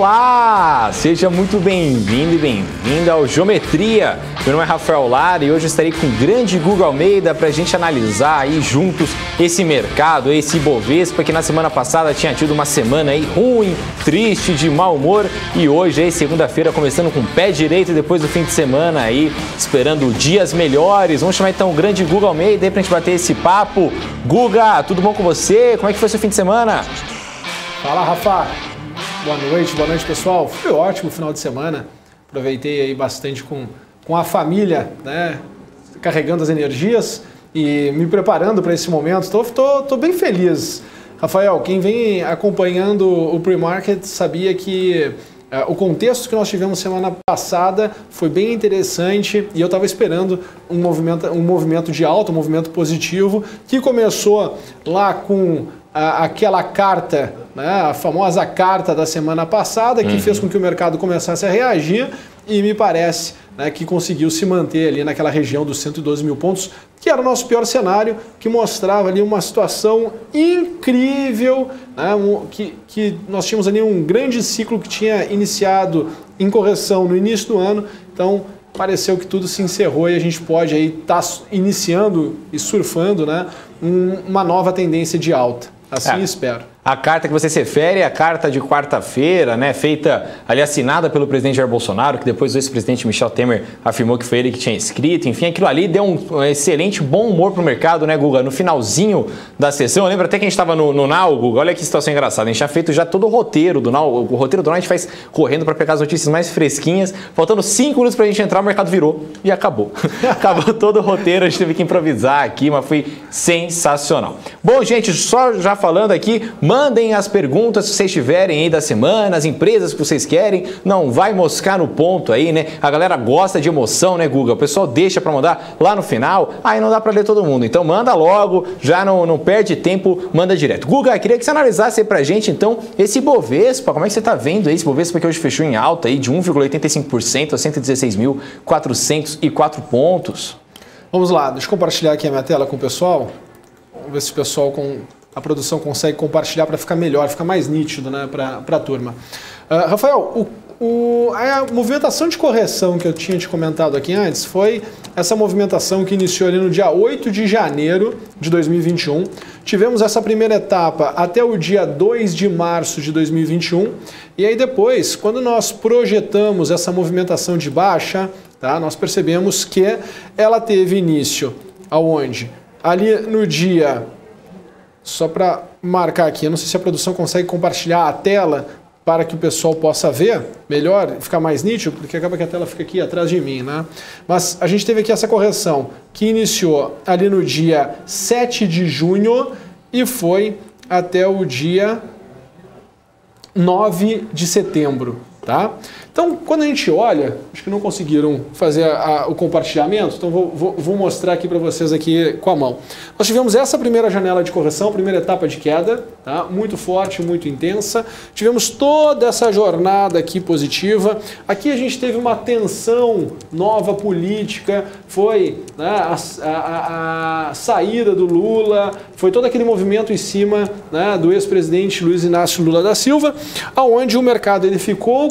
Olá! Seja muito bem-vindo e bem-vinda ao Geometria. Meu nome é Rafael Lara e hoje estarei com o grande Guga Almeida para a gente analisar aí juntos esse mercado, esse Ibovespa que na semana passada tinha tido uma semana aí ruim, triste, de mau humor e hoje aí segunda-feira começando com o pé direito depois do fim de semana aí, esperando dias melhores. Vamos chamar então o grande Guga Almeida aí para a gente bater esse papo. Guga, tudo bom com você? Como é que foi seu fim de semana? Fala, Rafa! Boa noite pessoal. Foi ótimo o final de semana. Aproveitei aí bastante com a família, né? Carregando as energias e me preparando para esse momento. Tô bem feliz. Rafael, quem vem acompanhando o pre-market sabia que o contexto que nós tivemos semana passada foi bem interessante e eu estava esperando um movimento de alta, um movimento positivo que começou lá com aquela carta, né, a famosa carta da semana passada, que fez com que o mercado começasse a reagir e me parece, né, que conseguiu se manter ali naquela região dos 112 mil pontos, que era o nosso pior cenário, que mostrava ali uma situação incrível, né, que nós tínhamos ali um grande ciclo que tinha iniciado em correção no início do ano, então pareceu que tudo se encerrou e a gente pode aí estar iniciando e surfando, né, uma nova tendência de alta. Assim espero. A carta que você se refere é a carta de quarta-feira, né, feita ali, assinada pelo presidente Jair Bolsonaro, que depois o ex-presidente Michel Temer afirmou que foi ele que tinha escrito. Enfim, aquilo ali deu um excelente bom humor para o mercado, né, Guga? No finalzinho da sessão, eu lembro até que a gente estava no Now, Guga, olha que situação engraçada. A gente tinha feito já todo o roteiro do Now. O roteiro do Now a gente faz correndo para pegar as notícias mais fresquinhas. Faltando 5 minutos para a gente entrar, o mercado virou e acabou. Acabou todo o roteiro, a gente teve que improvisar aqui, mas foi sensacional. Bom, gente, só já falando aqui, mandem as perguntas que vocês tiverem aí da semana, as empresas que vocês querem, não vai moscar no ponto aí, né? A galera gosta de emoção, né, Guga? O pessoal deixa para mandar lá no final, aí não dá para ler todo mundo. Então manda logo, já não perde tempo, manda direto. Guga, queria que você analisasse aí pra gente, então, esse Ibovespa, como é que você tá vendo aí? Esse Ibovespa que hoje fechou em alta aí de 1,85% a 116.404 pontos. Vamos lá, deixa eu compartilhar aqui a minha tela com o pessoal. Vamos ver se o pessoal a produção consegue compartilhar para ficar melhor, ficar mais nítido, né, para a turma. Rafael, a movimentação de correção que eu tinha te comentado aqui antes foi essa movimentação que iniciou ali no dia 8 de janeiro de 2021. Tivemos essa primeira etapa até o dia 2 de março de 2021. E aí depois, quando nós projetamos essa movimentação de baixa, tá, nós percebemos que ela teve início aonde? Ali no dia... Só para marcar aqui, eu não sei se a produção consegue compartilhar a tela para que o pessoal possa ver melhor, ficar mais nítido, porque acaba que a tela fica aqui atrás de mim, né? Mas a gente teve aqui essa correção que iniciou ali no dia 7 de junho e foi até o dia 9 de setembro, tá? Então, quando a gente olha, acho que não conseguiram fazer o compartilhamento, então vou mostrar aqui para vocês aqui com a mão. Nós tivemos essa primeira janela de correção, primeira etapa de queda, tá? Muito forte, muito intensa. Tivemos toda essa jornada aqui positiva. Aqui a gente teve uma tensão nova política, foi, né, a saída do Lula, foi todo aquele movimento em cima, né, do ex-presidente Luiz Inácio Lula da Silva, aonde o mercado ele ficou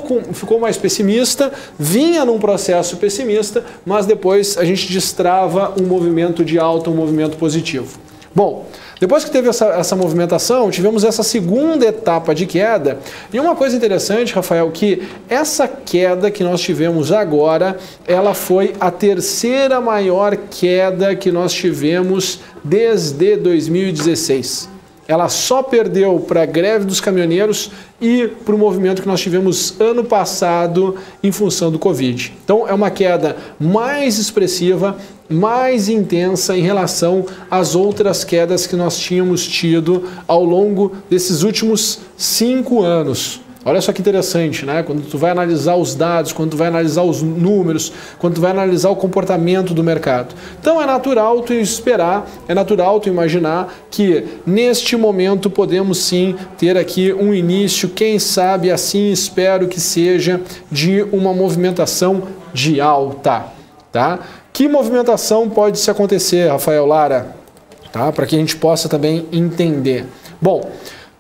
mais pessimista, vinha num processo pessimista, mas depois a gente destrava um movimento de alta, um movimento positivo. Bom, depois que teve essa movimentação, tivemos essa segunda etapa de queda. E uma coisa interessante, Rafael, que essa queda que nós tivemos agora, ela foi a terceira maior queda que nós tivemos desde 2016. Ela só perdeu para a greve dos caminhoneiros e para o movimento que nós tivemos ano passado em função do Covid. Então é uma queda mais expressiva, mais intensa em relação às outras quedas que nós tínhamos tido ao longo desses últimos 5 anos. Olha só que interessante, né? Quando tu vai analisar os dados, quando tu vai analisar os números, quando tu vai analisar o comportamento do mercado. Então é natural tu esperar, é natural tu imaginar que neste momento podemos sim ter aqui um início, quem sabe assim espero que seja, de uma movimentação de alta, tá? Que movimentação pode se acontecer, Rafael Lara? Tá? Para que a gente possa também entender. Bom,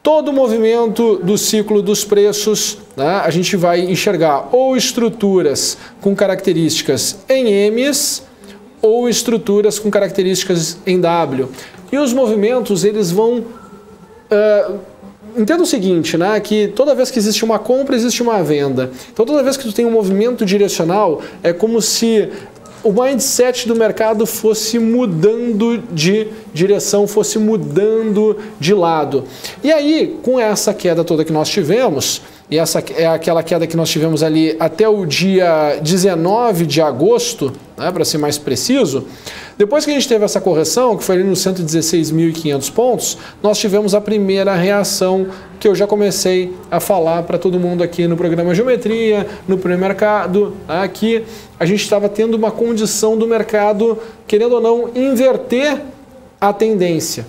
todo o movimento do ciclo dos preços, né, a gente vai enxergar ou estruturas com características em M's ou estruturas com características em W. E os movimentos, eles vão... entenda o seguinte, né, que toda vez que existe uma compra, existe uma venda. Então toda vez que tu tem um movimento direcional, é como se o mindset do mercado fosse mudando de direção, fosse mudando de lado. E aí, com essa queda toda que nós tivemos, e essa é aquela queda que nós tivemos ali até o dia 19 de agosto, né, para ser mais preciso, depois que a gente teve essa correção, que foi ali nos 116.500 pontos, nós tivemos a primeira reação que eu já comecei a falar para todo mundo aqui no programa Geometria, no pré-mercado, né, que a gente estava tendo uma condição do mercado, querendo ou não, inverter a tendência.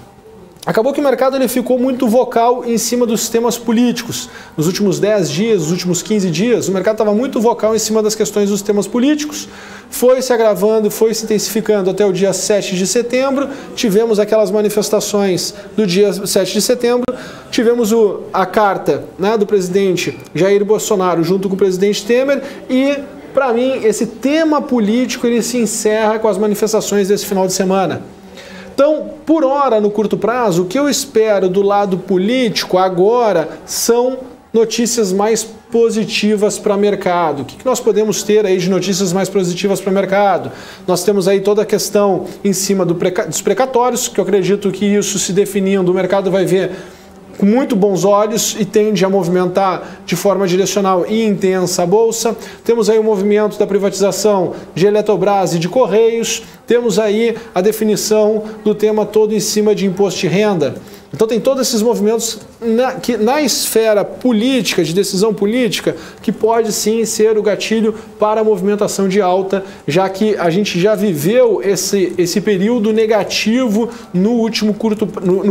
Acabou que o mercado ele ficou muito vocal em cima dos temas políticos. Nos últimos 10 dias, nos últimos 15 dias, o mercado estava muito vocal em cima das questões dos temas políticos. Foi se agravando, foi se intensificando até o dia 7 de setembro. Tivemos aquelas manifestações do dia 7 de setembro. Tivemos a carta, né, do presidente Jair Bolsonaro junto com o presidente Temer e, para mim, esse tema político ele se encerra com as manifestações desse final de semana. Então, por hora, no curto prazo, o que eu espero do lado político agora são notícias mais positivas para o mercado. O que nós podemos ter aí de notícias mais positivas para o mercado? Nós temos aí toda a questão em cima dos precatórios, que eu acredito que isso se definindo, o mercado vai ver com muito bons olhos e tende a movimentar de forma direcional e intensa a Bolsa. Temos aí o movimento da privatização de Eletrobras e de Correios. Temos aí a definição do tema todo em cima de imposto de renda. Então tem todos esses movimentos na esfera política, de decisão política, que pode sim ser o gatilho para a movimentação de alta, já que a gente já viveu esse período negativo no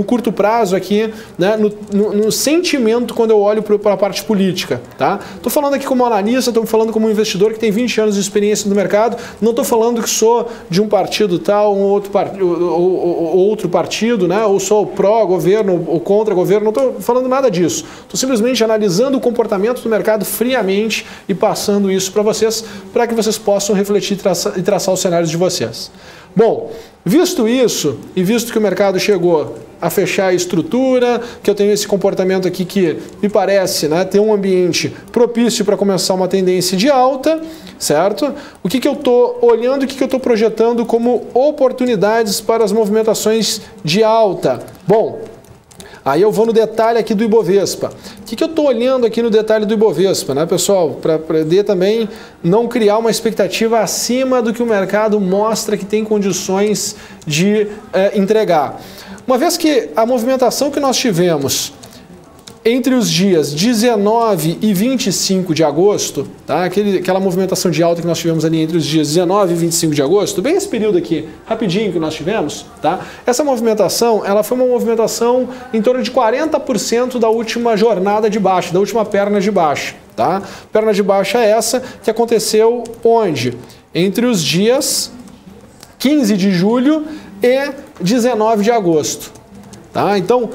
curto prazo aqui, né, no sentimento quando eu olho para a parte política. Tá? Estou falando aqui como analista, estou falando como investidor que tem 20 anos de experiência no mercado, não estou falando que sou de um partido tal, outro partido, né, ou sou pró-governo, ou contra governo, não estou falando nada disso. Estou simplesmente analisando o comportamento do mercado friamente e passando isso para vocês, para que vocês possam refletir e traçar os cenários de vocês. Bom, visto isso, e visto que o mercado chegou a fechar a estrutura, que eu tenho esse comportamento aqui que me parece, né, ter um ambiente propício para começar uma tendência de alta, certo? O que eu estou olhando, o que eu estou projetando como oportunidades para as movimentações de alta? Bom, aí eu vou no detalhe aqui do Ibovespa. O que eu estou olhando aqui no detalhe do Ibovespa, né, pessoal? Para poder também não criar uma expectativa acima do que o mercado mostra que tem condições de entregar. Uma vez que a movimentação que nós tivemos entre os dias 19 e 25 de agosto, tá? Aquela movimentação de alta que nós tivemos ali entre os dias 19 e 25 de agosto, bem esse período aqui, rapidinho que nós tivemos, tá? Essa movimentação, ela foi uma movimentação em torno de 40% da última jornada de baixa, da última perna de baixa, tá? Perna de baixa é essa que aconteceu onde? Entre os dias 15 de julho e 19 de agosto, tá? Então,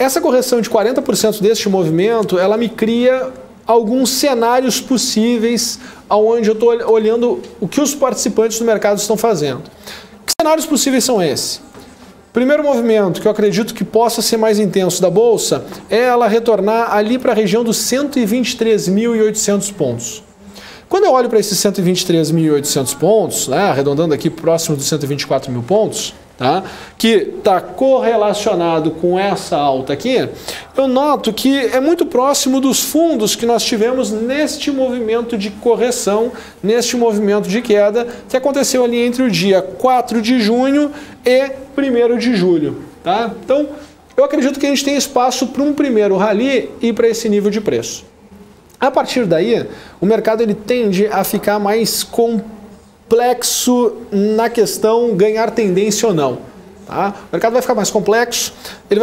essa correção de 40% deste movimento, ela me cria alguns cenários possíveis onde eu estou olhando o que os participantes do mercado estão fazendo. Que cenários possíveis são esses? Primeiro movimento, que eu acredito que possa ser mais intenso da Bolsa, é ela retornar ali para a região dos 123.800 pontos. Quando eu olho para esses 123.800 pontos, né, arredondando aqui próximo dos 124 mil pontos, tá, que está correlacionado com essa alta aqui, eu noto que é muito próximo dos fundos que nós tivemos neste movimento de correção, neste movimento de queda, que aconteceu ali entre o dia 4 de junho e 1º de julho. Tá? Então, eu acredito que a gente tem espaço para um primeiro rally e para esse nível de preço. A partir daí, o mercado ele tende a ficar mais complexo na questão ganhar tendência ou não. Tá? O mercado vai ficar mais complexo, ele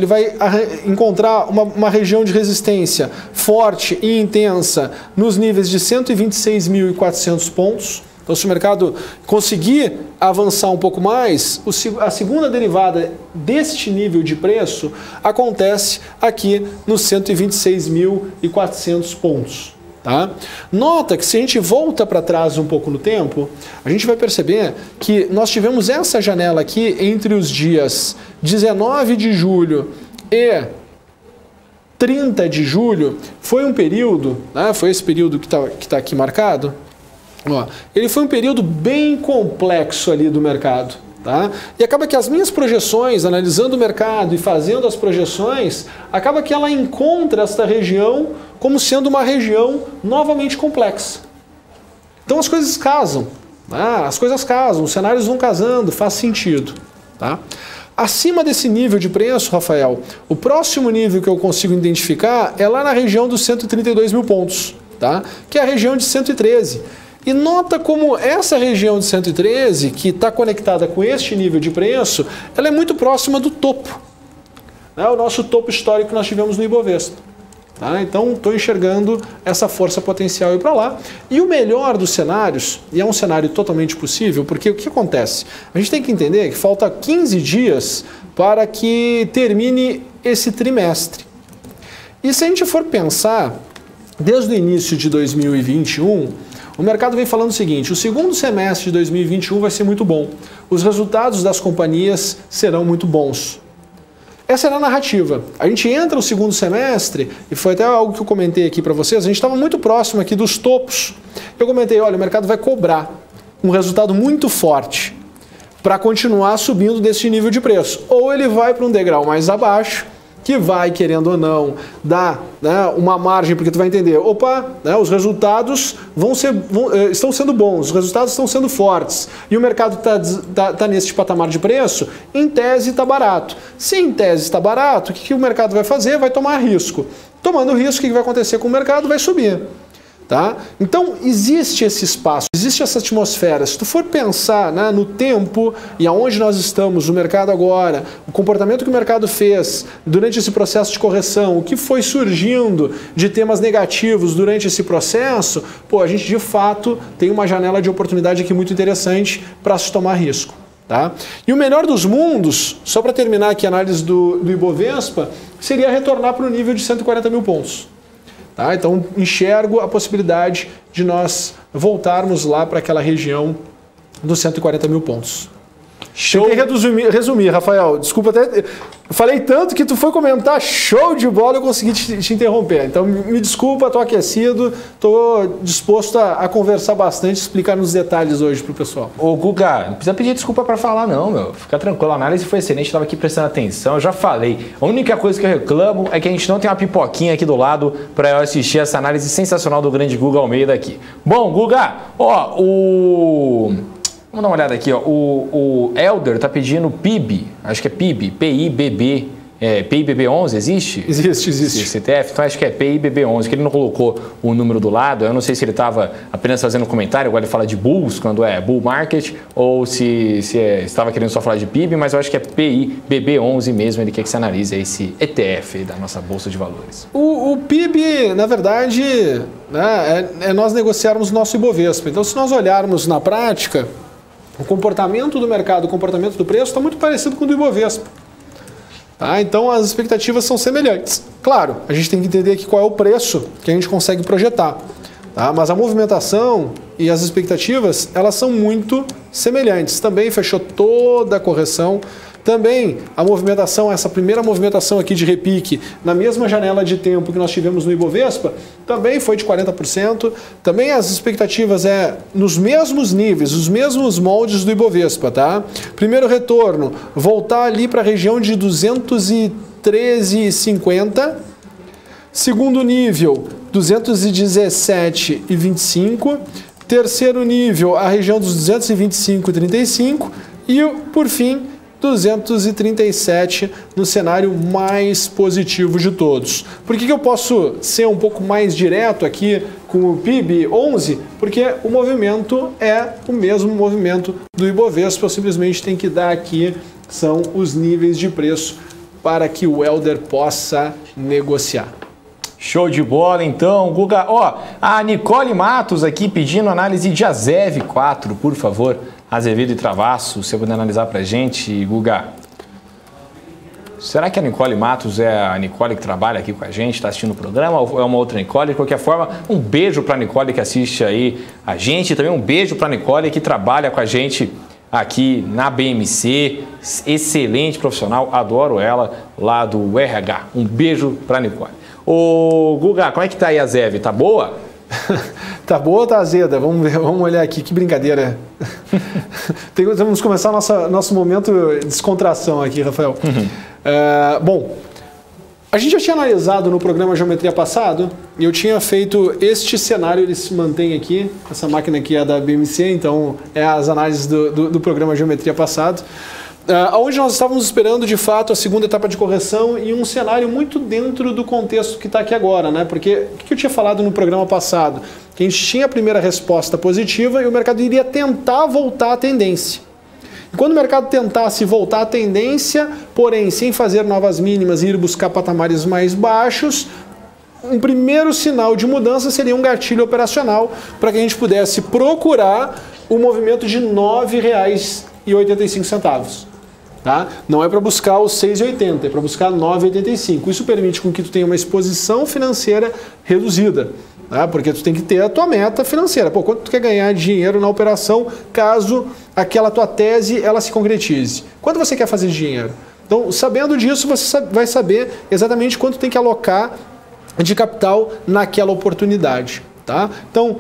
vai encontrar uma região de resistência forte e intensa nos níveis de 126.400 pontos, Então, se o mercado conseguir avançar um pouco mais, a segunda derivada deste nível de preço acontece aqui nos 126.400 pontos. Tá? Nota que se a gente volta para trás um pouco no tempo, a gente vai perceber que nós tivemos essa janela aqui entre os dias 19 de julho e 30 de julho. Foi um período, né? Foi esse período que tá aqui marcado. Ó, ele foi um período bem complexo ali do mercado. Tá? E acaba que as minhas projeções, analisando o mercado e fazendo as projeções, acaba que ela encontra esta região como sendo uma região novamente complexa. Então as coisas casam, né? As coisas casam, os cenários vão casando, faz sentido. Tá? Acima desse nível de preço, Rafael, o próximo nível que eu consigo identificar é lá na região dos 132 mil pontos, tá? Que é a região de 113. E nota como essa região de 113, que está conectada com este nível de preço, ela é muito próxima do topo. É o nosso topo histórico que nós tivemos no Ibovespa. Tá? Então, estou enxergando essa força potencial ir para lá. E o melhor dos cenários, e é um cenário totalmente possível, porque o que acontece? A gente tem que entender que falta 15 dias para que termine esse trimestre. E se a gente for pensar, desde o início de 2021... o mercado vem falando o seguinte: o segundo semestre de 2021 vai ser muito bom. Os resultados das companhias serão muito bons. Essa era a narrativa. A gente entra no segundo semestre, e foi até algo que eu comentei aqui para vocês, a gente estava muito próximo aqui dos topos. Eu comentei, olha, o mercado vai cobrar um resultado muito forte para continuar subindo desse nível de preço. Ou ele vai para um degrau mais abaixo, que vai, querendo ou não, dar, né, uma margem, porque tu vai entender, opa, né, os resultados estão sendo bons, os resultados estão sendo fortes, e o mercado tá nesse patamar de preço, em tese está barato. Se em tese está barato, o que o mercado vai fazer? Vai tomar risco. Tomando risco, o que vai acontecer com o mercado? Vai subir. Tá? Então, existe esse espaço, existe essa atmosfera. Se tu for pensar, né, no tempo e aonde nós estamos, no mercado agora, o comportamento que o mercado fez durante esse processo de correção, o que foi surgindo de temas negativos durante esse processo, pô, a gente de fato tem uma janela de oportunidade aqui muito interessante para se tomar risco. Tá? E o melhor dos mundos, só para terminar aqui a análise do Ibovespa, seria retornar para o nível de 140 mil pontos. Tá? Então, enxergo a possibilidade de nós voltarmos lá para aquela região dos 140 mil pontos. Show. Tentei resumir, Rafael. Desculpa até. Eu falei tanto que tu foi comentar show de bola, eu consegui te interromper. Então, me desculpa, estou aquecido, estou disposto a conversar bastante, explicar nos detalhes hoje para o pessoal. Ô, Guga, não precisa pedir desculpa para falar não, meu. Fica tranquilo, a análise foi excelente, estava aqui prestando atenção, eu já falei. A única coisa que eu reclamo é que a gente não tem uma pipoquinha aqui do lado para eu assistir essa análise sensacional do grande Guga Almeida aqui. Bom, Guga, ó, vamos dar uma olhada aqui, ó. O Elder tá pedindo PIB, acho que é PIB, PIBB, PIBB11, existe? Existe. Esse ETF, então acho que é PIBB11, que ele não colocou o número do lado, eu não sei se ele estava apenas fazendo um comentário, agora ele fala de Bulls, quando é Bull Market, ou se estava querendo só falar de PIB, mas eu acho que é PIBB11 mesmo, ele quer que se analise esse ETF da nossa Bolsa de Valores. O PIB, na verdade, né, é nós negociarmos o nosso Ibovespa. Então, se nós olharmos na prática, o comportamento do mercado, o comportamento do preço está muito parecido com o do Ibovespa. Tá? Então as expectativas são semelhantes. Claro, a gente tem que entender aqui qual é o preço que a gente consegue projetar. Tá? Mas a movimentação e as expectativas, elas são muito semelhantes. Também fechou toda a correção. Também a movimentação, essa primeira movimentação aqui de repique, na mesma janela de tempo que nós tivemos no Ibovespa, também foi de 40%. Também as expectativas nos mesmos níveis, os mesmos moldes do Ibovespa. Tá? Primeiro retorno, voltar ali para a região de 213,50. Segundo nível, 217,25. Terceiro nível, a região dos 225,35. E, por fim, 237 no cenário mais positivo de todos. Por que eu posso ser um pouco mais direto aqui com o PIB 11? Porque o movimento é o mesmo movimento do Ibovespa, eu simplesmente tenho que dar aqui, são os níveis de preço para que o Elder possa negociar. Show de bola, então, Guga. Ó, a Nicole Matos aqui pedindo análise de Azev 4, por favor. Azevedo e Travasso, você puder analisar pra gente, Guga. Será que a Nicole Matos é a Nicole que trabalha aqui com a gente, está assistindo o programa, ou é uma outra Nicole? De qualquer forma, um beijo para a Nicole que assiste aí a gente, e também um beijo para a Nicole que trabalha com a gente aqui na BMC, excelente profissional, adoro ela, lá do RH. Um beijo para a Nicole. Ô, Guga, como é que tá aí a Zev? Tá boa? Tá boa ou tá azeda? Vamos ver, vamos olhar aqui, que brincadeira. Vamos começar nosso momento de descontração aqui, Rafael. Bom, a gente já tinha analisado no programa Geometria passado, e eu tinha feito este cenário, ele se mantém aqui, essa máquina aqui é da BMC, então é as análises do programa Geometria passado, onde nós estávamos esperando de fato a segunda etapa de correção e um cenário muito dentro do contexto que está aqui agora, né? Porque o que eu tinha falado no programa passado? Que a gente tinha a primeira resposta positiva e o mercado iria tentar voltar à tendência. E quando o mercado tentasse voltar à tendência, porém sem fazer novas mínimas e ir buscar patamares mais baixos, um primeiro sinal de mudança seria um gatilho operacional para que a gente pudesse procurar o movimento de R$ 9,85. Tá? Não é para buscar os 6,80, é para buscar 9,85. Isso permite com que tu tenha uma exposição financeira reduzida, tá? Porque tu tem que ter a tua meta financeira. Pô, quanto tu quer ganhar dinheiro na operação caso aquela tua tese ela se concretize? Quanto você quer fazer de dinheiro? Então, sabendo disso, você vai saber exatamente quanto tem que alocar de capital naquela oportunidade, tá? Então,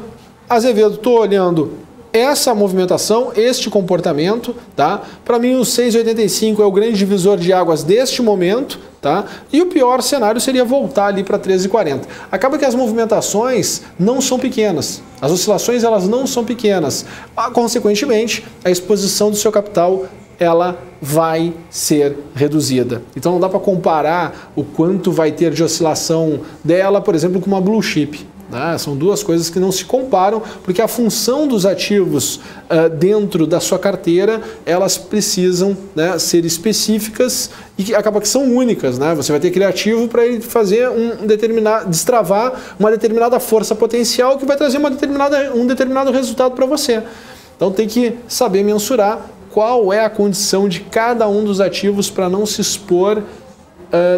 Azevedo, estou olhando essa movimentação, este comportamento, tá? Para mim o 6,85 é o grande divisor de águas deste momento, tá? E o pior cenário seria voltar ali para 13,40. Acaba que as movimentações não são pequenas, as oscilações elas não são pequenas. Consequentemente, a exposição do seu capital ela vai ser reduzida. Então não dá para comparar o quanto vai ter de oscilação dela, por exemplo, com uma blue chip. São duas coisas que não se comparam, porque a função dos ativos dentro da sua carteira, elas precisam, né, ser específicas e acaba que são únicas. Né? Você vai ter aquele ativo para ele fazer destravar uma determinada força potencial que vai trazer um determinado resultado para você. Então tem que saber mensurar qual é a condição de cada um dos ativos para não se expor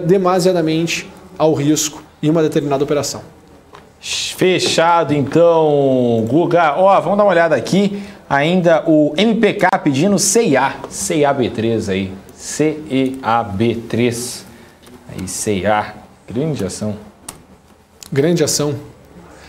demasiadamente ao risco em uma determinada operação. Fechado, então, Guga. Ó, vamos dar uma olhada aqui. Ainda o MPK pedindo CIA. CEAB3 aí. CEAB3. Aí, CIA. Grande ação. Grande ação.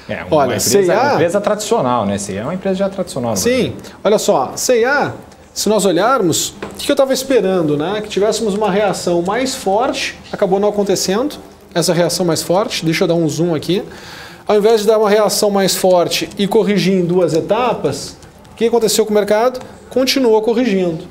É, uma empresa tradicional, né? CIA é uma empresa já tradicional. Sim. Olha só, CIA, se nós olharmos, o que eu estava esperando, né? Que tivéssemos uma reação mais forte. Acabou não acontecendo. Essa reação mais forte. Deixa eu dar um zoom aqui. Ao invés de dar uma reação mais forte e corrigir em duas etapas, o que aconteceu com o mercado? Continua corrigindo.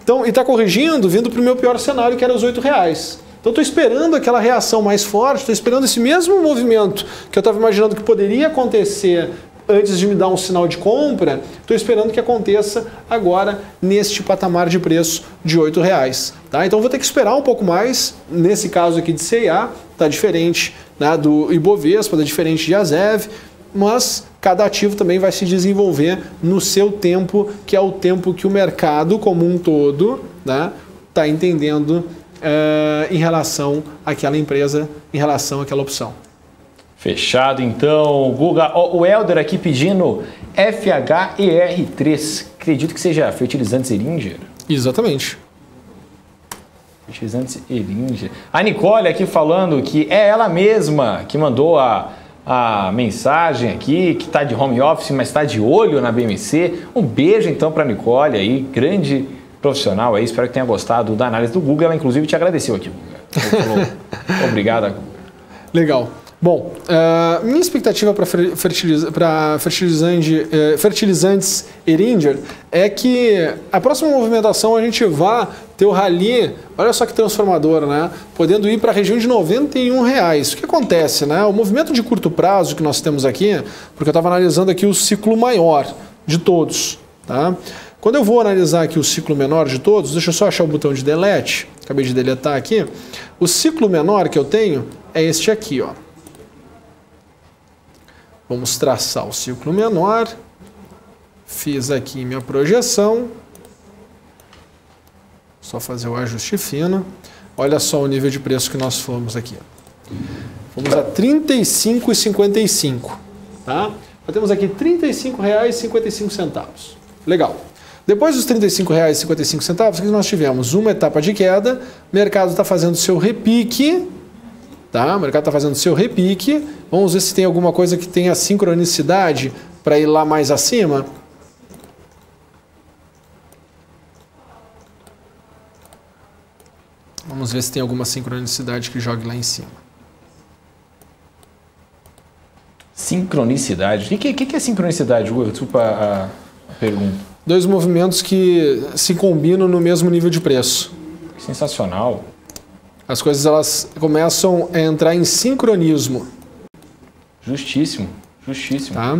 Então, e está corrigindo vindo para o meu pior cenário, que era os R$ 8,00. Então, estou esperando aquela reação mais forte, estou esperando esse mesmo movimento que eu estava imaginando que poderia acontecer antes de me dar um sinal de compra, estou esperando que aconteça agora neste patamar de preço de R$ 8,00. Tá? Então, vou ter que esperar um pouco mais. Nesse caso aqui de CIA, está diferente, né, do Ibovespa, está diferente de Azev, mas cada ativo também vai se desenvolver no seu tempo, que é o tempo que o mercado como um todo está entendendo em relação àquela empresa, em relação àquela opção. Fechado, então, Guga. O Helder aqui pedindo FHER3. Acredito que seja fertilizantes Eringer. Exatamente. Fertilizantes Eringer. A Nicole aqui falando que é ela mesma que mandou a mensagem aqui, que está de home office, mas está de olho na BMC. Um beijo, então, para a Nicole aí, grande profissional aí. Espero que tenha gostado da análise do Guga. Ela, inclusive, te agradeceu aqui, Guga. Falou, obrigado, Guga. Legal. Bom, minha expectativa para fertilizantes Eringer é que a próxima movimentação a gente vá ter o rally, olha só que transformador, né? Podendo ir para a região de R$ 91,00. O que acontece, né? O movimento de curto prazo que nós temos aqui, porque eu estava analisando aqui o ciclo maior de todos, tá? Quando eu vou analisar aqui o ciclo menor de todos, deixa eu só achar o botão de delete, acabei de deletar aqui, o ciclo menor que eu tenho é este aqui, ó. Vamos traçar o ciclo menor. Fiz aqui minha projeção. Só fazer o ajuste fino. Olha só o nível de preço que nós fomos aqui. Vamos a R$ 35,55. Tá? Nós temos aqui R$ 35,55. Legal. Depois dos R$ 35,55, o que nós tivemos? Uma etapa de queda, o mercado está fazendo seu repique. Tá? O mercado está fazendo seu repique. Vamos ver se tem alguma coisa que tenha sincronicidade para ir lá mais acima. Vamos ver se tem alguma sincronicidade que jogue lá em cima. Sincronicidade? O que é sincronicidade, Hugo? Desculpa a pergunta. Dois movimentos que se combinam no mesmo nível de preço. Sensacional. As coisas elas começam a entrar em sincronismo. Justíssimo, justíssimo. Tá?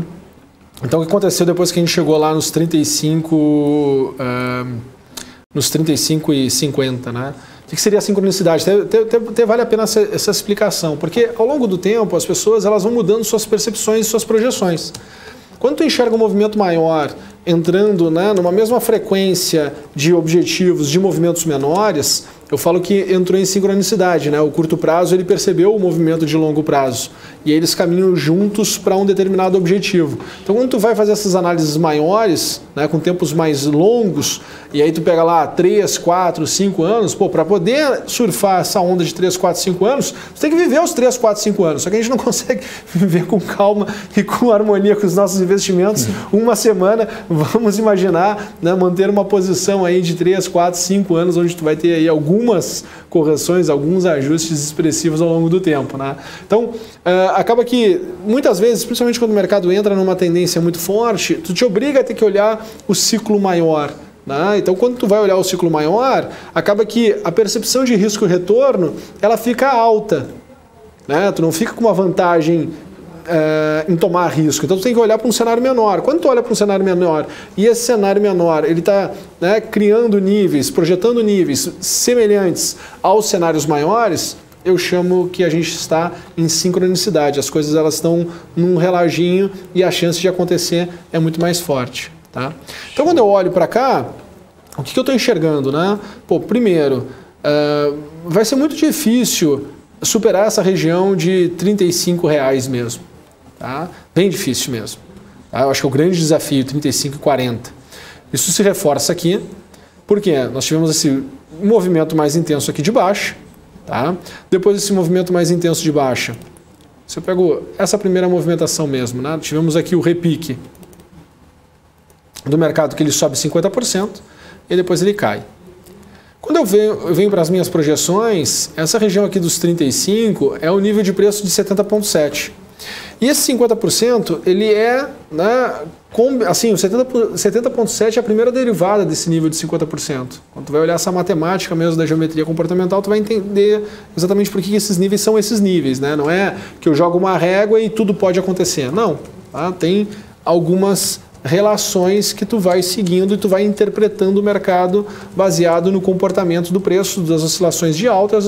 Então o que aconteceu depois que a gente chegou lá nos 35,50, né? O que seria a sincronicidade? Até vale a pena essa explicação, porque ao longo do tempo as pessoas elas vão mudando suas percepções e suas projeções. Quando tu enxerga um movimento maior entrando, né, numa mesma frequência de objetivos de movimentos menores, eu falo que entrou em sincronicidade, né? O curto prazo ele percebeu o movimento de longo prazo e aí eles caminham juntos para um determinado objetivo. Então quando tu vai fazer essas análises maiores, né, com tempos mais longos, e aí tu pega lá 3, 4, 5 anos, pô, para poder surfar essa onda de 3, 4, 5 anos, tu tem que viver os 3, 4, 5 anos. Só que a gente não consegue viver com calma e com harmonia com os nossos investimentos uma semana. Vamos imaginar, né, manter uma posição aí de 3, 4, 5 anos, onde tu vai ter aí algumas correções, alguns ajustes expressivos ao longo do tempo, né? Então, acaba que muitas vezes, principalmente quando o mercado entra numa tendência muito forte, tu te obriga a ter que olhar o ciclo maior. Né? Então, quando tu vai olhar o ciclo maior, acaba que a percepção de risco e retorno ela fica alta. Né? Tu não fica com uma vantagem em tomar risco. Então, tu tem que olhar para um cenário menor. Quando tu olha para um cenário menor e esse cenário menor ele está, né, criando níveis, projetando níveis semelhantes aos cenários maiores, eu chamo que a gente está em sincronicidade. As coisas elas estão num reloginho e a chance de acontecer é muito mais forte. Tá? Então, quando eu olho para cá, o que eu estou enxergando? Né? Pô, primeiro, vai ser muito difícil superar essa região de R$ 35,00 mesmo. Tá? Bem difícil mesmo. Tá? Eu acho que é o grande desafio, 35,40. Isso se reforça aqui, porque nós tivemos esse movimento mais intenso aqui de baixa. Tá? Depois desse movimento mais intenso de baixa, se eu pego essa primeira movimentação mesmo, né? Tivemos aqui o repique do mercado que ele sobe 50% e depois ele cai. Quando eu venho para as minhas projeções, essa região aqui dos 35 é o nível de preço de 70,7. E esse 50%, ele é, né, assim, o 70,7 é a primeira derivada desse nível de 50%. Quando tu vai olhar essa matemática mesmo da geometria comportamental, tu vai entender exatamente por que esses níveis são esses níveis. Né? Não é que eu jogo uma régua e tudo pode acontecer. Não. Tá? Tem algumas relações que tu vai seguindo e tu vai interpretando o mercado baseado no comportamento do preço, das oscilações de alta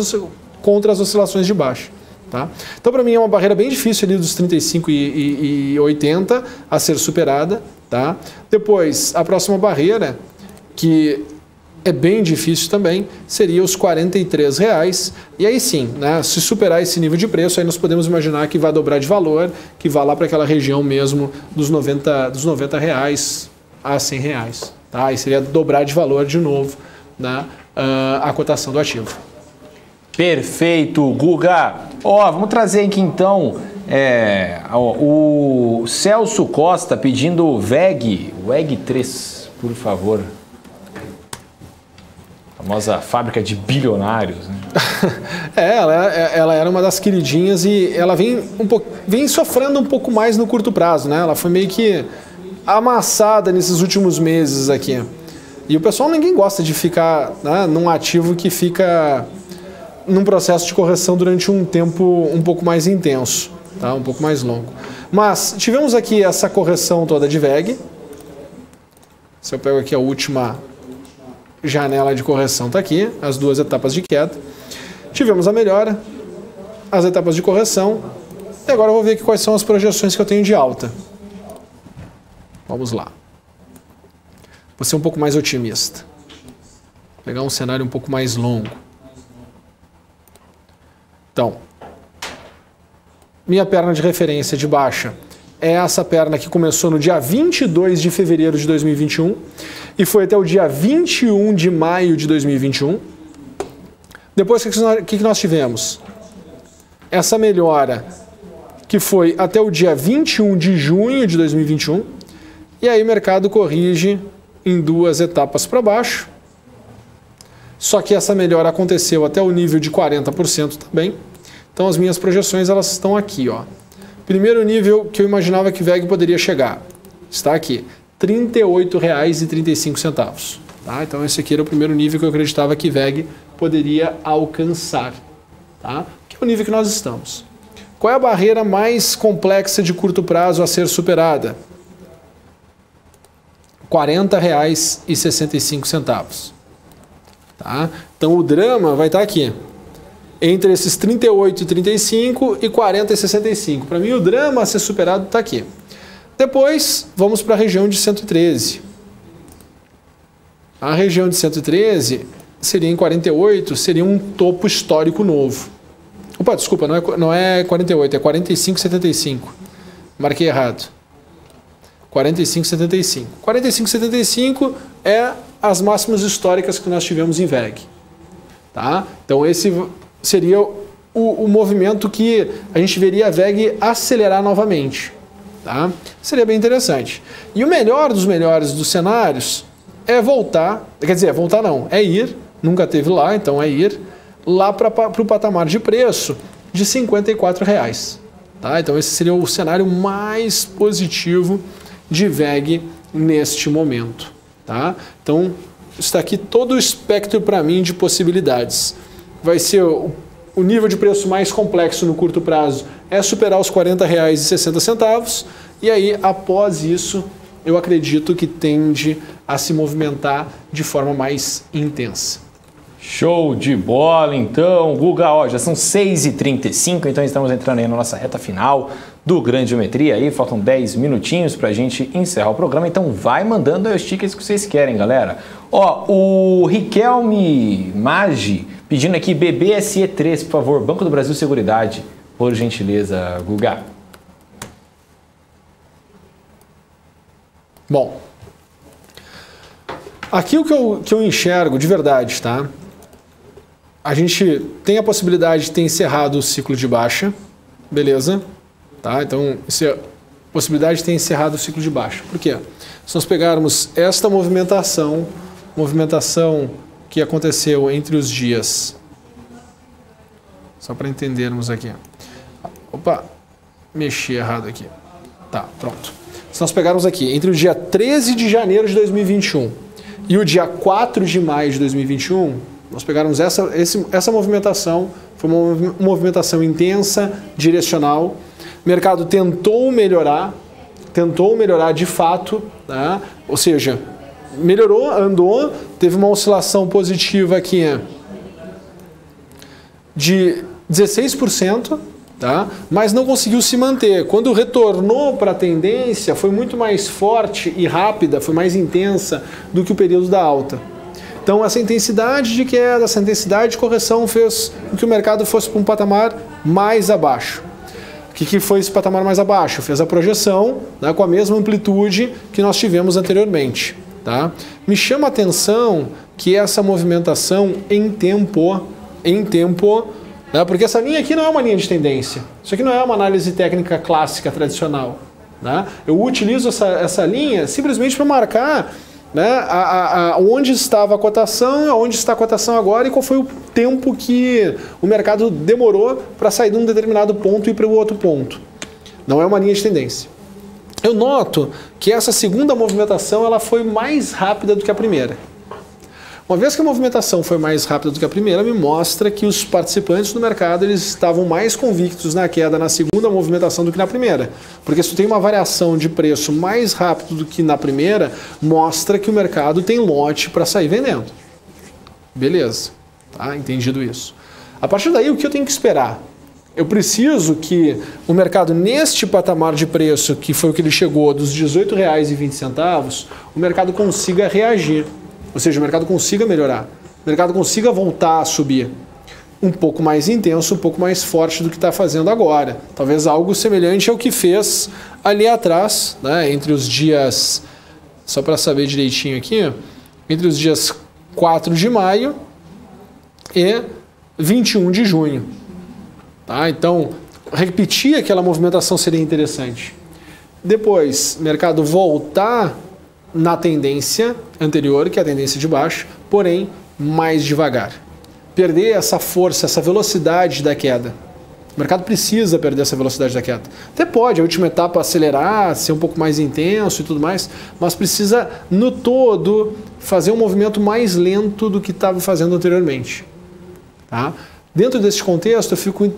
contra as oscilações de baixa. Tá? Então, para mim, é uma barreira bem difícil ali dos 35,80 a ser superada. Tá? Depois, a próxima barreira, que é bem difícil também, seria os R$ 43,00. E aí sim, né, se superar esse nível de preço, aí nós podemos imaginar que vai dobrar de valor, que vai lá para aquela região mesmo dos R$ 90 a R$ 100,00. Tá? Aí seria dobrar de valor de novo, né, a cotação do ativo. Perfeito, Guga. Ó, vamos trazer aqui então o Celso Costa pedindo o WEG 3, por favor. A famosa fábrica de bilionários. Né? Ela era uma das queridinhas e ela vem sofrendo um pouco mais no curto prazo. Né? Ela foi meio que amassada nesses últimos meses aqui. E o pessoal, ninguém gosta de ficar, né, num ativo que fica num processo de correção durante um tempo um pouco mais intenso, tá? Um pouco mais longo. Mas tivemos aqui essa correção toda de WEG. Se eu pego aqui a última janela de correção, está aqui, as duas etapas de queda. Tivemos a melhora, as etapas de correção, E agora eu vou ver aqui quais são as projeções que eu tenho de alta. Vamos lá. Vou ser um pouco mais otimista. Vou pegar um cenário um pouco mais longo. Então, minha perna de referência de baixa é essa perna que começou no dia 22 de fevereiro de 2021 e foi até o dia 21 de maio de 2021. Depois, o que nós tivemos? Essa melhora que foi até o dia 21 de junho de 2021 e aí o mercado corrige em duas etapas para baixo. Só que essa melhora aconteceu até o nível de 40% também. Então as minhas projeções elas estão aqui, ó. Primeiro nível que eu imaginava que VEG poderia chegar está aqui, R$ 38,35. Tá? Então esse aqui era o primeiro nível que eu acreditava que VEG poderia alcançar. Tá? Que é o nível que nós estamos. Qual é a barreira mais complexa de curto prazo a ser superada? R$ 40,65. Tá? Então o drama vai estar aqui, entre esses 38,35 e 40,65. Para mim o drama a ser superado está aqui. Depois vamos para a região de 113. A região de 113 seria em 48, seria um topo histórico novo. Opa, desculpa, não é 48, é 45,75. Marquei errado. 45,75. 45,75 é as máximas históricas que nós tivemos em VEG. Tá? Então esse seria o movimento que a gente veria a VEG acelerar novamente. Tá? Seria bem interessante. E o melhor dos melhores dos cenários é voltar, quer dizer, voltar não, é ir, nunca teve lá, então é ir lá para o patamar de preço de R$ 54. Tá? Então esse seria o cenário mais positivo de VEG neste momento. Tá? Então está aqui todo o espectro para mim de possibilidades. Vai ser o nível de preço mais complexo no curto prazo é superar os R$ 40,60 e aí após isso eu acredito que tende a se movimentar de forma mais intensa. Show de bola, então, Guga, ó, já são 6h35, então estamos entrando aí na nossa reta final do Grande Geometria, aí faltam 10 minutinhos para a gente encerrar o programa, então vai mandando aí os tickets que vocês querem, galera. Ó, o Riquelme Maggi pedindo aqui BBSE3, por favor, Banco do Brasil Seguridade, por gentileza, Guga. Bom, aqui o que eu enxergo de verdade, tá? A gente tem a possibilidade de ter encerrado o ciclo de baixa, beleza? Tá? Então, isso é a possibilidade de ter encerrado o ciclo de baixa. Por quê? Se nós pegarmos esta movimentação que aconteceu entre os dias, só para entendermos aqui. Opa, mexi errado aqui. Tá, pronto. Se nós pegarmos aqui, entre o dia 13 de janeiro de 2021 e o dia 4 de maio de 2021, nós pegarmos essa movimentação, foi uma movimentação intensa, direcional. O mercado tentou melhorar de fato, tá? Ou seja, melhorou, andou, teve uma oscilação positiva aqui de 16%, tá? Mas não conseguiu se manter. Quando retornou para a tendência, foi muito mais forte e rápida, foi mais intensa do que o período da alta. Então, essa intensidade de queda, essa intensidade de correção fez com que o mercado fosse para um patamar mais abaixo. O que foi esse patamar mais abaixo? Fez a projeção, né, com a mesma amplitude que nós tivemos anteriormente. Tá? Me chama a atenção que essa movimentação em tempo, né, porque essa linha aqui não é uma linha de tendência. Isso aqui não é uma análise técnica clássica tradicional. Né? Eu utilizo essa linha simplesmente para marcar, né, onde estava a cotação, onde está a cotação agora e qual foi o tempo que o mercado demorou para sair de um determinado ponto e ir para o outro ponto. Não é uma linha de tendência. Eu noto que essa segunda movimentação ela foi mais rápida do que a primeira. Uma vez que a movimentação foi mais rápida do que a primeira, me mostra que os participantes do mercado eles estavam mais convictos na queda na segunda movimentação do que na primeira. Porque se tu tem uma variação de preço mais rápido do que na primeira, mostra que o mercado tem lote para sair vendendo. Beleza, tá? Entendido isso. A partir daí, o que eu tenho que esperar? Eu preciso que o mercado, neste patamar de preço, que foi o que ele chegou, dos R$ 18,20, o mercado consiga reagir. Ou seja, o mercado consiga melhorar. O mercado consiga voltar a subir. Um pouco mais intenso, um pouco mais forte do que está fazendo agora. Talvez algo semelhante ao que fez ali atrás, né, entre os dias, só para saber direitinho aqui, entre os dias 4 de maio e 21 de junho. Tá? Então, repetir aquela movimentação seria interessante. Depois, mercado voltar na tendência anterior, que é a tendência de baixo, porém mais devagar. Perder essa força, essa velocidade da queda. O mercado precisa perder essa velocidade da queda. Até pode, a última etapa, acelerar, ser um pouco mais intenso e tudo mais, mas precisa, no todo, fazer um movimento mais lento do que estava fazendo anteriormente. Tá? Dentro desse contexto, eu fico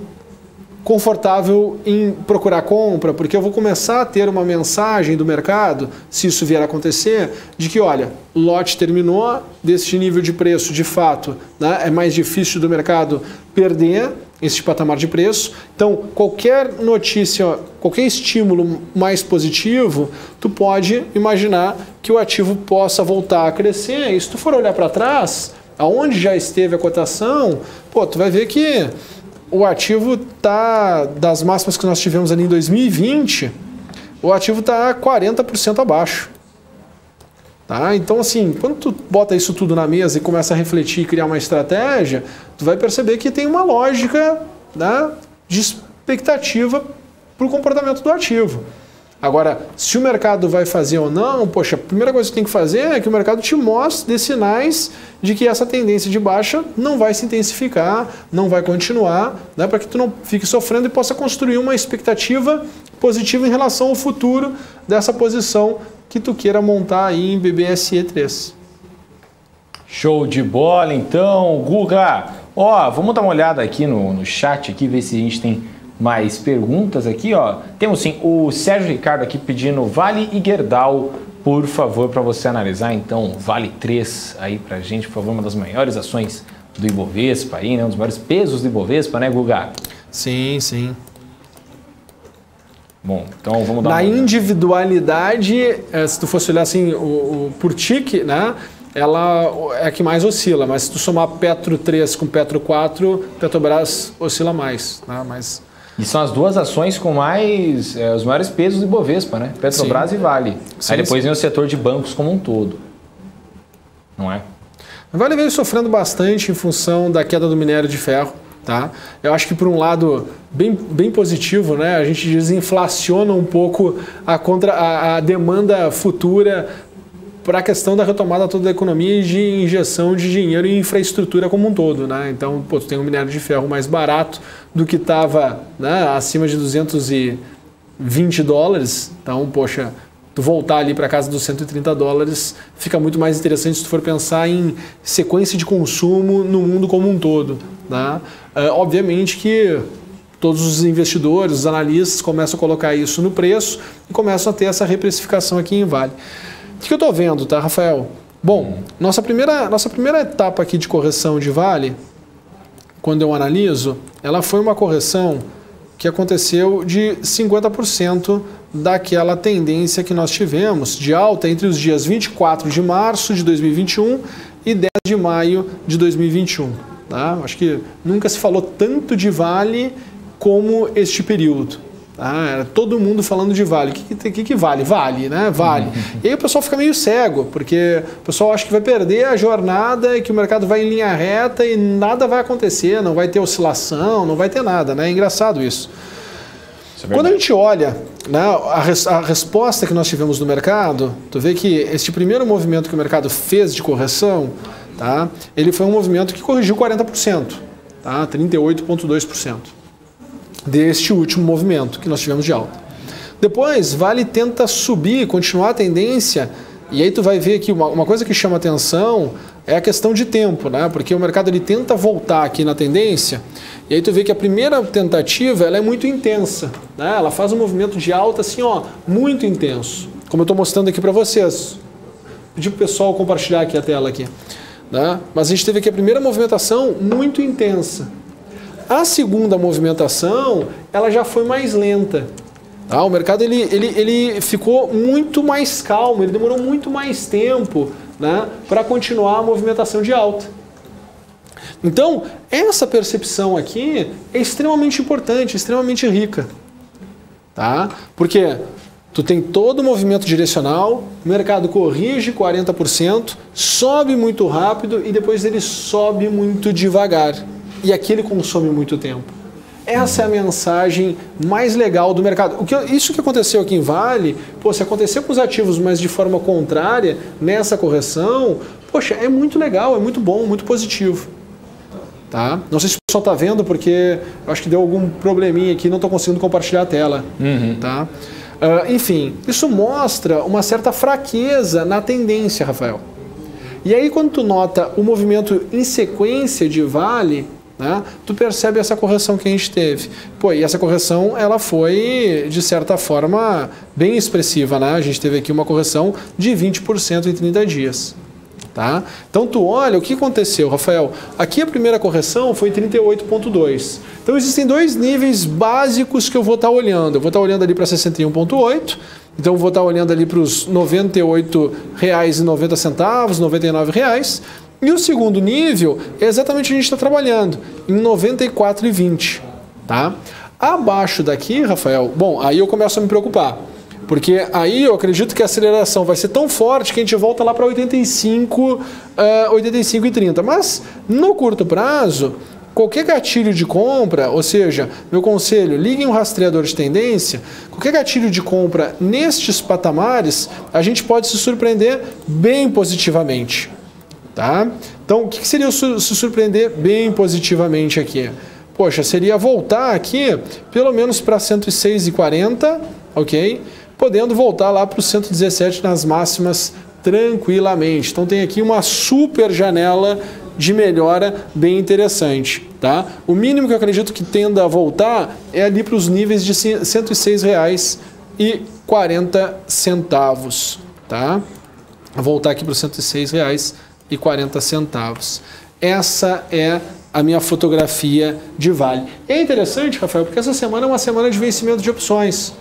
confortável em procurar compra, porque eu vou começar a ter uma mensagem do mercado, se isso vier a acontecer, de que, olha, o lote terminou, deste nível de preço, de fato, né, é mais difícil do mercado perder esse patamar de preço. Então, qualquer notícia, qualquer estímulo mais positivo, tu pode imaginar que o ativo possa voltar a crescer. E se tu for olhar para trás, aonde já esteve a cotação, pô, tu vai ver que o ativo está, das máximas que nós tivemos ali em 2020, o ativo está 40% abaixo. Tá? Então, assim, quando tu bota isso tudo na mesa e começa a refletir e criar uma estratégia, tu vai perceber que tem uma lógica, né, de expectativa para o comportamento do ativo. Agora, se o mercado vai fazer ou não, poxa, a primeira coisa que tem que fazer é que o mercado te mostre, dê sinais de que essa tendência de baixa não vai se intensificar, não vai continuar, né, para que tu não fique sofrendo e possa construir uma expectativa positiva em relação ao futuro dessa posição que tu queira montar aí em BBSE3. Show de bola, então, Guga. Ó, vamos dar uma olhada aqui no chat, aqui, ver se a gente tem mais perguntas aqui, ó. Temos sim o Sérgio Ricardo aqui pedindo Vale e Gerdau, por favor, para você analisar. Então, Vale 3 aí pra gente, por favor, uma das maiores ações do Ibovespa aí, né? Um dos maiores pesos do Ibovespa, né, Guga? Sim, sim. Bom, então vamos dar uma olhada. Na individualidade, se tu fosse olhar assim, por TIC, né? Ela é a que mais oscila, mas se tu somar Petro 3 com Petro 4, Petrobras oscila mais, né? Mas... E são as duas ações com mais os maiores pesos do Ibovespa, né? Petrobras e Vale. Sim, aí depois vem o setor de bancos como um todo. Não é? A Vale veio sofrendo bastante em função da queda do minério de ferro. Tá? Eu acho que por um lado bem positivo, né? A gente desinflaciona um pouco a demanda futura para a questão da retomada toda da economia e de injeção de dinheiro em infraestrutura como um todo, né? Então, pô, tu tem um minério de ferro mais barato do que estava, né, acima de $220. Então, poxa, tu voltar ali para casa dos $130 fica muito mais interessante se tu for pensar em sequência de consumo no mundo como um todo, né? Obviamente que todos os investidores, os analistas começam a colocar isso no preço e começam a ter essa reprecificação aqui em Vale. O que eu estou vendo, tá, Rafael? Bom, nossa primeira etapa aqui de correção de Vale, quando eu analiso, ela foi uma correção que aconteceu de 50% daquela tendência que nós tivemos de alta entre os dias 24 de março de 2021 e 10 de maio de 2021. Tá? Acho que nunca se falou tanto de Vale como este período. Era todo mundo falando de Vale. O que vale? Vale, né? Vale. E aí o pessoal fica meio cego, porque o pessoal acha que vai perder a jornada e que o mercado vai em linha reta e nada vai acontecer, não vai ter oscilação, não vai ter nada, né? É engraçado isso. Quando a gente olha, né, a resposta que nós tivemos no mercado, tu vê que este primeiro movimento que o mercado fez de correção, tá, ele foi um movimento que corrigiu 40%, tá, 38,2%. Deste último movimento que nós tivemos de alta. Depois, Vale tenta subir, continuar a tendência, e aí tu vai ver que uma coisa que chama atenção é a questão de tempo, né? Porque o mercado ele tenta voltar aqui na tendência, e aí tu vê que a primeira tentativa ela é muito intensa, né? Ela faz um movimento de alta assim, ó, muito intenso, como eu estou mostrando aqui para vocês. Pedi para o pessoal compartilhar aqui a tela aqui, né? Mas a gente teve aqui a primeira movimentação muito intensa. A segunda movimentação, ela já foi mais lenta. Tá? O mercado ele ficou muito mais calmo, ele demorou muito mais tempo, né, para continuar a movimentação de alta. Então, essa percepção aqui é extremamente importante, extremamente rica. Tá? Porque tu tem todo o movimento direcional, o mercado corrige 40%, sobe muito rápido e depois ele sobe muito devagar. E aqui ele consome muito tempo. Essa é a mensagem mais legal do mercado. Isso que aconteceu aqui em Vale, se aconteceu com os ativos, mas de forma contrária, nessa correção, poxa, é muito legal, é muito bom, muito positivo. Tá? Não sei se o pessoal está vendo, porque eu acho que deu algum probleminha aqui, não estou conseguindo compartilhar a tela. Tá? Enfim, isso mostra uma certa fraqueza na tendência, Rafael. E aí quando tu nota o movimento em sequência de Vale, né, tu percebe essa correção que a gente teve. E essa correção ela foi, de certa forma, bem expressiva. Né? A gente teve aqui uma correção de 20% em 30 dias. Tá? Então tu olha o que aconteceu, Rafael. Aqui a primeira correção foi 38,2. Então existem dois níveis básicos que eu vou estar olhando. Eu vou estar olhando ali para 61,8. Então eu vou estar olhando ali para os R$ 98,90, R$ 99,00. E o segundo nível é exatamente o que a gente está trabalhando, em 94,20. Tá? Abaixo daqui, Rafael, bom, aí eu começo a me preocupar. Porque aí eu acredito que a aceleração vai ser tão forte que a gente volta lá para 85,30. Mas no curto prazo, qualquer gatilho de compra, ou seja, meu conselho, liguem um rastreador de tendência, qualquer gatilho de compra nestes patamares, a gente pode se surpreender bem positivamente. Tá? Então, o que seria se surpreender bem positivamente aqui? Poxa, seria voltar aqui pelo menos para 106,40, ok? Podendo voltar lá para os 117 nas máximas tranquilamente. Então tem aqui uma super janela de melhora bem interessante. Tá? O mínimo que eu acredito que tenda a voltar é ali para os níveis de R$ 106,40. Tá? Voltar aqui para os R$ 106,40. Essa é a minha fotografia de Vale. É interessante, Rafael, porque essa semana é uma semana de vencimento de opções.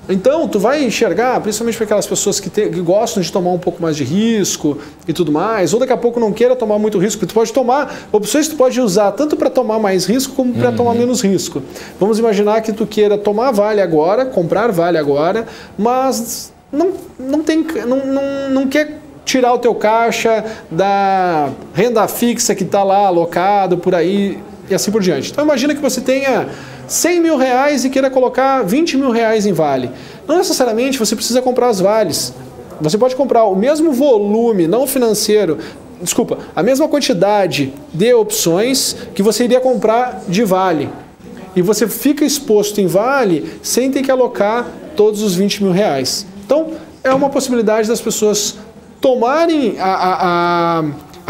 Então, tu vai enxergar, principalmente para aquelas pessoas que gostam de tomar um pouco mais de risco e tudo mais, ou daqui a pouco não queira tomar muito risco, tu pode tomar opções que tu pode usar tanto para tomar mais risco como para tomar menos risco. Vamos imaginar que tu queira tomar Vale agora, comprar Vale agora, mas não quer tirar o teu caixa da renda fixa que está lá alocado por aí e assim por diante. Então imagina que você tenha R$100 mil e queira colocar R$20 mil em Vale. Não necessariamente você precisa comprar as Vales. Você pode comprar o mesmo volume, não financeiro, desculpa, a mesma quantidade de opções que você iria comprar de Vale. E você fica exposto em Vale sem ter que alocar todos os R$20 mil. Então é uma possibilidade das pessoas tomarem a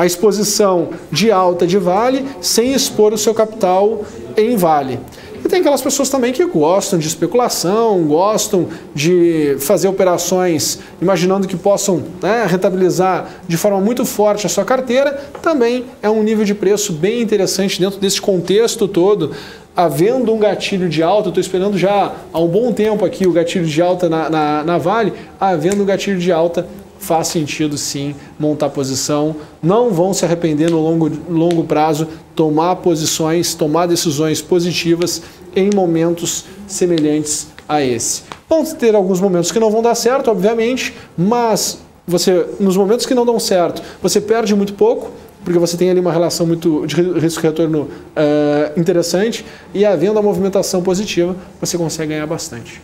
exposição de alta de Vale sem expor o seu capital em Vale. E tem aquelas pessoas também que gostam de especulação, gostam de fazer operações imaginando que possam, né, rentabilizar de forma muito forte a sua carteira. Também é um nível de preço bem interessante dentro desse contexto todo. Havendo um gatilho de alta, estou esperando já há um bom tempo aqui o gatilho de alta na Vale, havendo um gatilho de alta, faz sentido sim montar posição, não vão se arrepender no longo prazo, tomar posições, tomar decisões positivas em momentos semelhantes a esse. Vão ter alguns momentos que não vão dar certo, obviamente, mas nos momentos que não dão certo, você perde muito pouco, porque você tem ali uma relação muito de risco-retorno interessante, e havendo a movimentação positiva, você consegue ganhar bastante.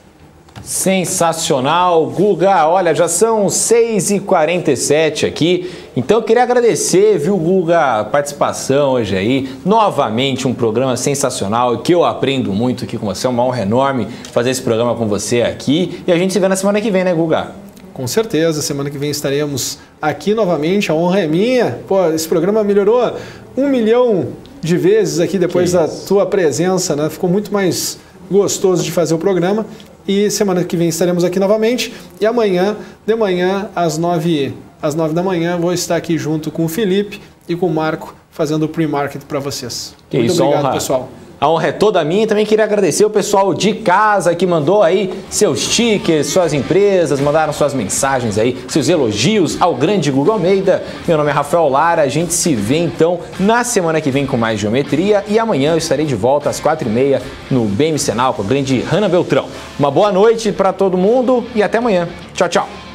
Sensacional, Guga. Olha, já são 6h47 aqui, então eu queria agradecer, viu, Guga, a participação hoje aí. Novamente um programa sensacional que eu aprendo muito aqui com você, é uma honra enorme fazer esse programa com você aqui. E a gente se vê na semana que vem, né, Guga? Com certeza, semana que vem estaremos aqui novamente, a honra é minha. Pô, esse programa melhorou 1 milhão de vezes aqui depois da tua presença, né? Ficou muito mais gostoso de fazer o programa. E semana que vem estaremos aqui novamente. E amanhã, de manhã, às 9 da manhã, vou estar aqui junto com o Felipe e com o Marco, fazendo o pre-market para vocês. Muito obrigado, pessoal. A honra é toda minha e também queria agradecer o pessoal de casa que mandou aí seus tickets, suas empresas, mandaram suas mensagens aí, seus elogios ao grande Google Almeida. Meu nome é Rafael Lara, a gente se vê então na semana que vem com mais geometria e amanhã eu estarei de volta às 4h30 no BM Senal com a grande Hanna Beltrão. Uma boa noite para todo mundo e até amanhã. Tchau, tchau.